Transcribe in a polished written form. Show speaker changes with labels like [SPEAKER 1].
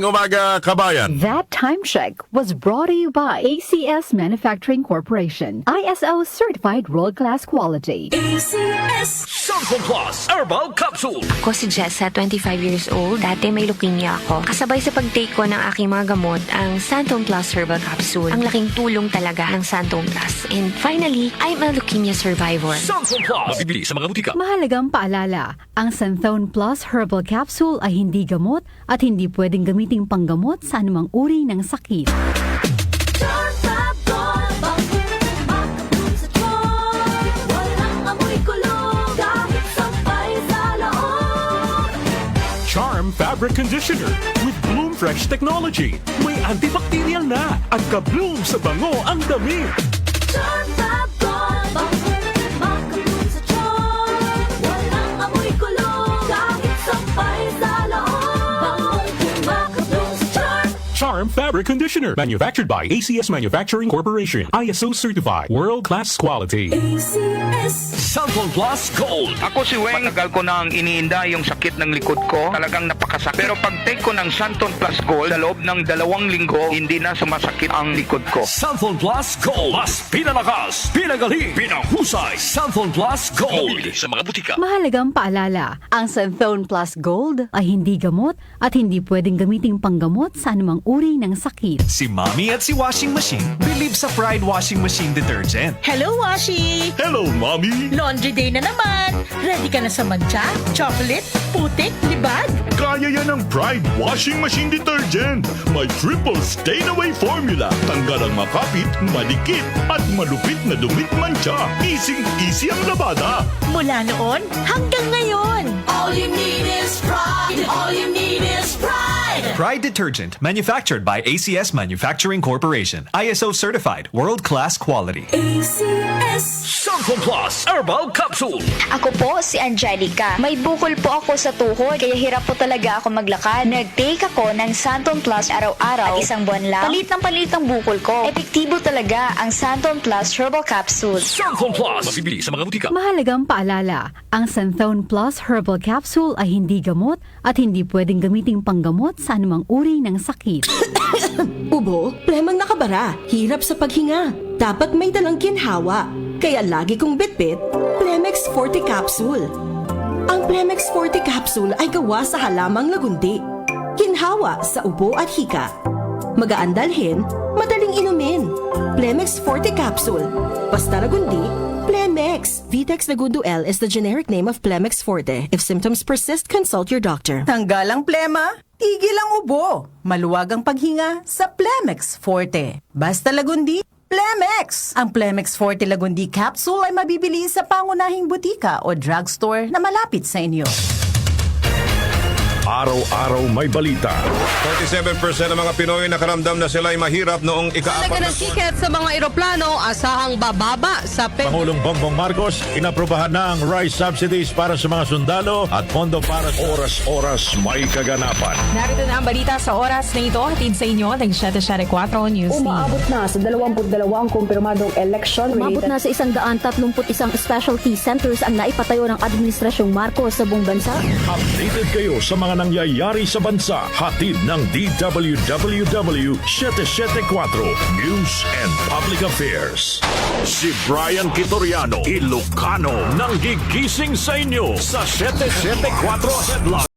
[SPEAKER 1] umaga, kabayan.
[SPEAKER 2] That time check was brought to you by ACS Manufacturing Corporation. ISO certified world-class quality.
[SPEAKER 3] ACS
[SPEAKER 4] Santon Plus Herbal Capsule.
[SPEAKER 5] Ako si Jessa, 25 years old. Dati may leukemia ako. Kasabay sa pag-take ko ng aking mga gamot, ang Santon Plus Herbal Capsule. Ang laking tulong talaga ng Santon Plus. And finally, I'm a leukemia survivor.
[SPEAKER 4] Santon Plus. Mabibili sa mga butika.
[SPEAKER 2] Mahalagang paalala, ang Santhone Plus Herbal Capsule ay hindi gamot at hindi pwedeng gamiting panggamot sa anumang uri ng sakit.
[SPEAKER 6] Charm Fabric Conditioner with Bloom Fresh Technology. May antibacterial na at ka-bloom sa bango ang damit.
[SPEAKER 3] Charm Fab Gold Makabloom sa charm Walang amoy kulong Kahit sampay sa loob Makabloom sa charm
[SPEAKER 6] Charm Fabric Conditioner. Manufactured by ACS Manufacturing Corporation. ISO certified. World-class quality.
[SPEAKER 3] ACS
[SPEAKER 4] Santon Plus Gold.
[SPEAKER 7] Ako si Weng, matagal ko nang iniinda yung sakit ng likod ko. Talagang napakasakit. Pero pag take ko ng Santon Plus Gold, sa loob ng 2 linggo, hindi na sumasakit ang likod ko.
[SPEAKER 4] Santon Plus Gold. Mas pinalakas, pinagaling, pinahusay. Santon Plus Gold. Mabibili sa mga butika.
[SPEAKER 2] Mahalagang paalala, ang Santhone Plus Gold ay hindi gamot at hindi pwedeng gamiting panggamot sa anumang uri ng sakit.
[SPEAKER 8] Si Mommy at si Washing Machine believe sa Pride Washing Machine Detergent.
[SPEAKER 9] Hello, Washi!
[SPEAKER 6] Hello, Mommy!
[SPEAKER 9] Laundry day na naman! Ready ka na sa mancha, chocolate, putik, libag?
[SPEAKER 6] Kaya yan ang Pride Washing Machine Detergent. May triple stain-away formula. Tanggal ang makapit, malikit, at malupit na dumit mancha. Easy ang labada.
[SPEAKER 9] Mula noon hanggang ngayon!
[SPEAKER 3] All you need is pride All you need is pride
[SPEAKER 8] Pride Detergent, manufactured by ACS Manufacturing Corporation. ISO certified, world-class quality.
[SPEAKER 3] ACS
[SPEAKER 4] Santon Plus Herbal Capsule.
[SPEAKER 5] Ako po si Angelica. May bukol po ako sa tuhod, kaya hirap po talaga ako maglakad. Nag-take ako ng Santon Plus araw-araw at 1 buwan lang. Palit ng bukol ko. Epektibo talaga ang Santon Plus Herbal Capsule.
[SPEAKER 4] Santon Plus. Mabibili sa mga butika.
[SPEAKER 2] Mahalagang paalala, ang Santhone Plus Herbal Capsule ay hindi gamot at hindi pwedeng gamiting panggamot sa anumang uri ng sakit.
[SPEAKER 10] Ubo, plemang nakabara, hirap sa paghinga. Dapat may dalang ginhawa. Kaya lagi kong bitbit, Plemex Forte Capsule. Ang Plemex Forte Capsule ay gawa sa halamang lagundi. Ginhawa sa ubo at hika. Magaan dalhin, madaling inumin. Plemex Forte Capsule. Basta lagundi, Plemex. Vitex Lagundo L is the generic name of Plemex Forte. If symptoms persist, consult your doctor.
[SPEAKER 9] Tanggal ang plema, tigil ang ubo. Maluwag ang paghinga sa Plemex Forte. Basta lagundi, Plemex! Ang Plemex Forte Lagundi Capsule ay mabibili sa pangunahing butika o drugstore na malapit sa inyo.
[SPEAKER 1] Araw-araw may balita.
[SPEAKER 11] 47% ng mga Pinoy nakaramdam na sila ay mahirap noong ika-4
[SPEAKER 12] Talaga ng tiket sa mga eroplano, asahang bababa sa
[SPEAKER 1] Pangulong Bongbong Marcos, inaprobahan na ang rice subsidies para sa mga sundalo at pondo para sa oras-oras may kaganapan.
[SPEAKER 12] Narito na ang balita sa oras na ito, hatid sa inyo ng 774 News Team.
[SPEAKER 13] Umaabot na sa 22 kumpirmadong election.
[SPEAKER 2] Umabot na sa 131 specialty centers ang naipatayo ng Administrasyong Marcos sa buong bansa.
[SPEAKER 1] Updated kayo sa mga nangyayari sa bansa. Hatid ng DWWW 774 News and Public Affairs. Si Brian Kitoriano, Ilocano, nang gigising sa inyo sa 774 Headline.